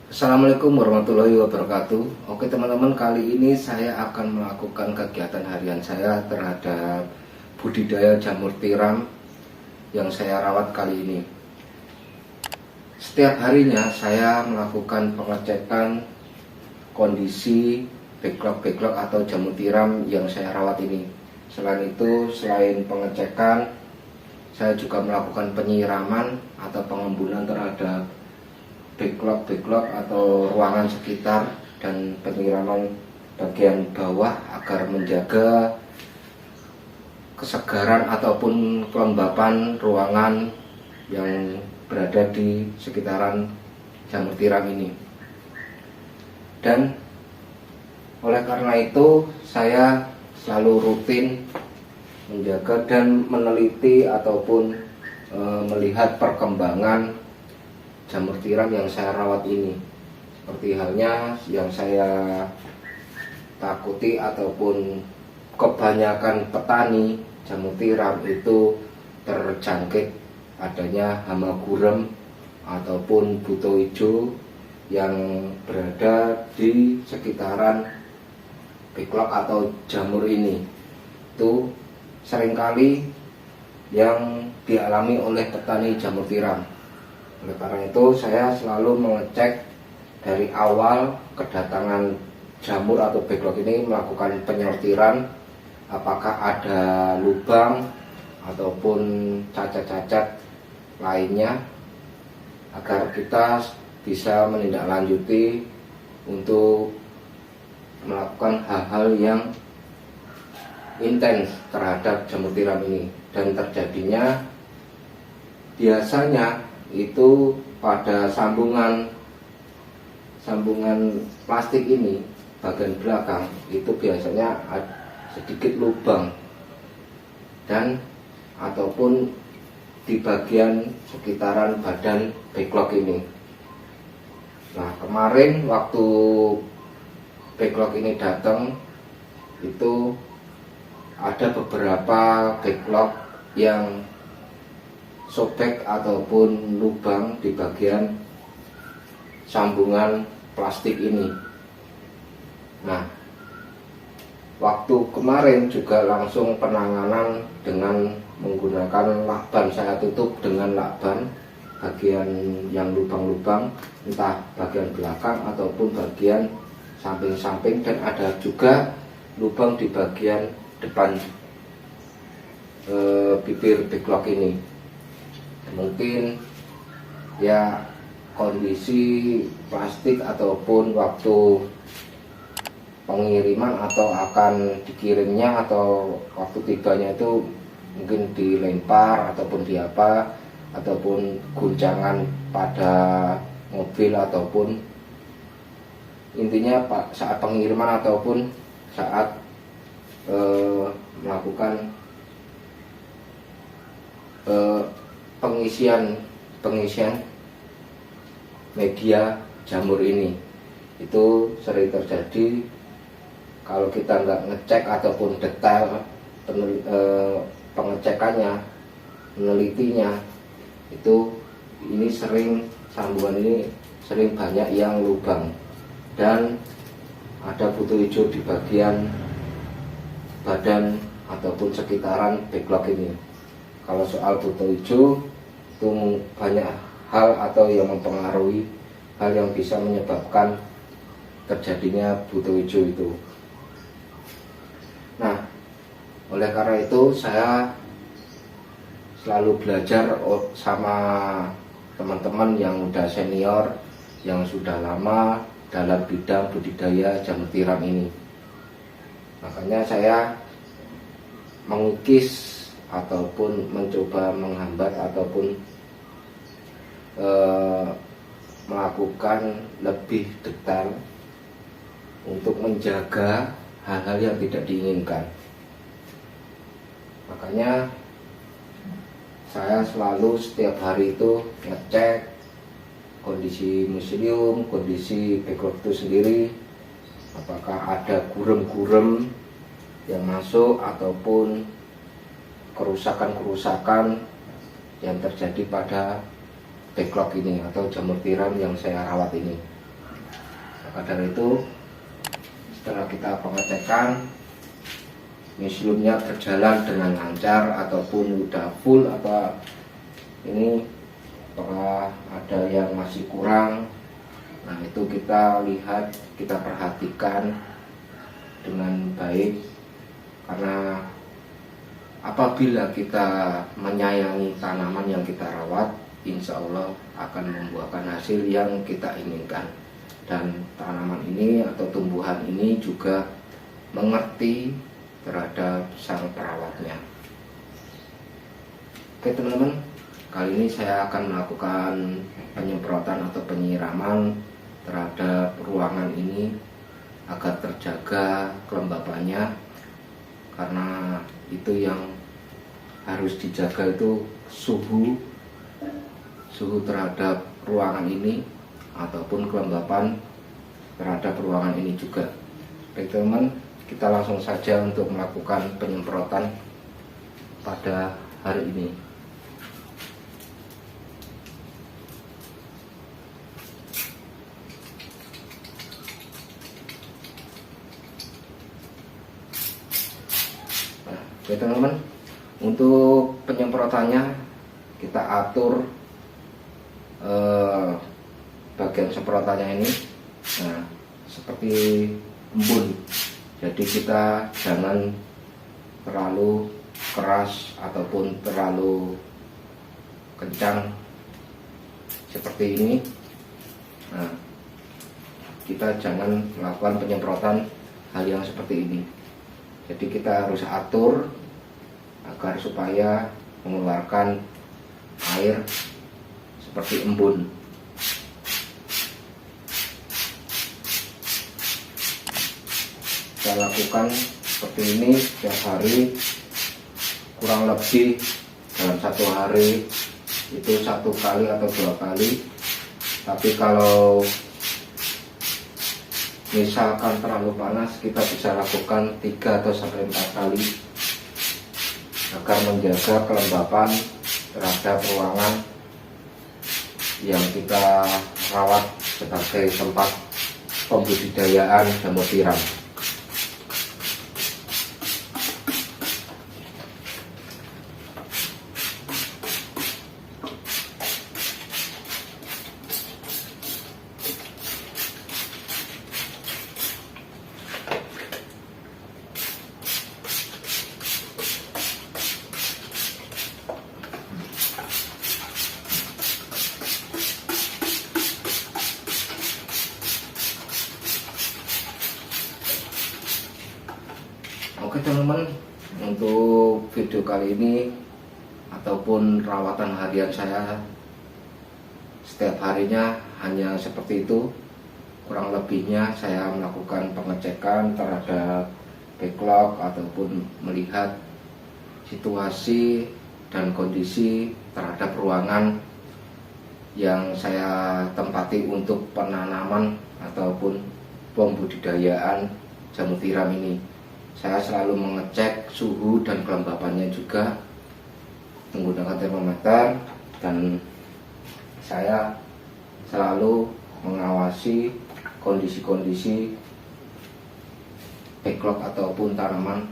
Assalamualaikum warahmatullahi wabarakatuh. Oke teman-teman, kali ini saya akan melakukan kegiatan harian saya terhadap budidaya jamur tiram yang saya rawat kali ini. Setiap harinya saya melakukan pengecekan kondisi backlog atau jamur tiram yang saya rawat ini. Selain itu, selain pengecekan, saya juga melakukan penyiraman atau pengembunan terhadap backlog atau ruangan sekitar dan penyiraman bagian bawah agar menjaga kesegaran ataupun kelembapan ruangan yang berada di sekitaran jamur tiram ini. Dan oleh karena itu saya selalu rutin menjaga dan meneliti ataupun melihat perkembangan jamur tiram yang saya rawat ini. Seperti halnya yang saya takuti ataupun kebanyakan petani jamur tiram itu terjangkit adanya hama gurem ataupun buto hijau yang berada di sekitaran backlog atau jamur ini. Itu seringkali yang dialami oleh petani jamur tiram. Oleh karena itu saya selalu mengecek dari awal kedatangan jamur atau backlog ini, melakukan penyortiran apakah ada lubang ataupun cacat-cacat lainnya agar kita bisa menindaklanjuti untuk melakukan hal-hal yang intens terhadap jamur tiram ini. Dan terjadinya biasanya itu pada sambungan plastik ini bagian belakang itu biasanya sedikit lubang dan ataupun di bagian sekitaran badan backlog ini. Nah, kemarin waktu backlog ini datang itu ada beberapa backlog yang sobek ataupun lubang di bagian sambungan plastik ini. Nah, waktu kemarin juga langsung penanganan dengan menggunakan lakban. Saya tutup dengan lakban bagian yang lubang-lubang, entah bagian belakang ataupun bagian samping-samping, dan ada juga lubang di bagian depan bibir backlog ini. Mungkin ya kondisi plastik ataupun waktu pengiriman atau akan dikirimnya atau waktu tibanya itu mungkin dilempar ataupun ataupun guncangan pada mobil ataupun intinya saat pengiriman ataupun saat melakukan pengisian media jamur ini. Itu sering terjadi kalau kita nggak ngecek ataupun detail pengecekannya, menelitinya, itu ini sering sambungan ini sering banyak yang lubang dan ada buto hijau di bagian badan ataupun sekitaran backlog ini. Kalau soal buto hijau itu banyak hal atau yang mempengaruhi hal yang bisa menyebabkan terjadinya buto hijau itu. Nah, oleh karena itu saya selalu belajar sama teman-teman yang udah senior, yang sudah lama dalam bidang budidaya jamur tiram ini. Makanya saya mengukis ataupun mencoba menghambat ataupun melakukan lebih detail untuk menjaga hal-hal yang tidak diinginkan. Makanya saya selalu setiap hari itu ngecek kondisi museum, kondisi backlog itu sendiri, apakah ada gurem-gurem yang masuk ataupun kerusakan-kerusakan yang terjadi pada backlog ini atau jamur tiram yang saya rawat ini. Maka dari itu setelah kita pengecekan mesiumnya berjalan dengan lancar ataupun udah full atau ini apakah ada yang masih kurang, nah itu kita lihat, kita perhatikan dengan baik, karena apabila kita menyayangi tanaman yang kita rawat, insya Allah akan membuahkan hasil yang kita inginkan. Dan tanaman ini atau tumbuhan ini juga mengerti terhadap sang perawatnya. Oke teman-teman, kali ini saya akan melakukan penyemprotan atau penyiraman terhadap ruangan ini agar terjaga kelembapannya, karena itu yang harus dijaga itu suhu terhadap ruangan ini ataupun kelembapan terhadap ruangan ini juga. Baik teman-teman, kita langsung saja untuk melakukan penyemprotan pada hari ini. Nah, oke teman-teman, untuk penyemprotannya kita atur bagian semprotannya ini, nah seperti embun. Jadi kita jangan terlalu keras ataupun terlalu kencang seperti ini. Nah, kita jangan melakukan penyemprotan hal yang seperti ini. Jadi kita harus atur agar supaya mengeluarkan air seperti embun. Kita lakukan seperti ini setiap hari, kurang lebih dalam satu hari itu 1 kali atau 2 kali. Tapi kalau misalkan terlalu panas, kita bisa lakukan 3 atau sampai 4 kali agar menjaga kelembapan terhadap ruangan yang kita rawat sebagai tempat pembudidayaan jamur tiram. Oke teman-teman, untuk video kali ini ataupun rawatan harian saya setiap harinya hanya seperti itu. Kurang lebihnya saya melakukan pengecekan terhadap backlog ataupun melihat situasi dan kondisi terhadap ruangan yang saya tempati untuk penanaman ataupun pembudidayaan jamur tiram ini. Saya selalu mengecek suhu dan kelembapannya juga menggunakan termometer, dan saya selalu mengawasi kondisi-kondisi backlog ataupun tanaman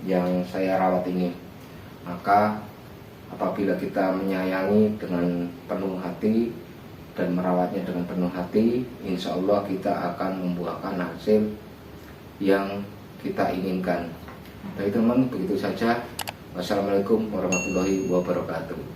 yang saya rawat ini. Maka apabila kita menyayangi dengan penuh hati dan merawatnya dengan penuh hati, insya Allah kita akan membuahkan hasil yang kita inginkan. Baik teman, begitu saja. Wassalamualaikum warahmatullahi wabarakatuh.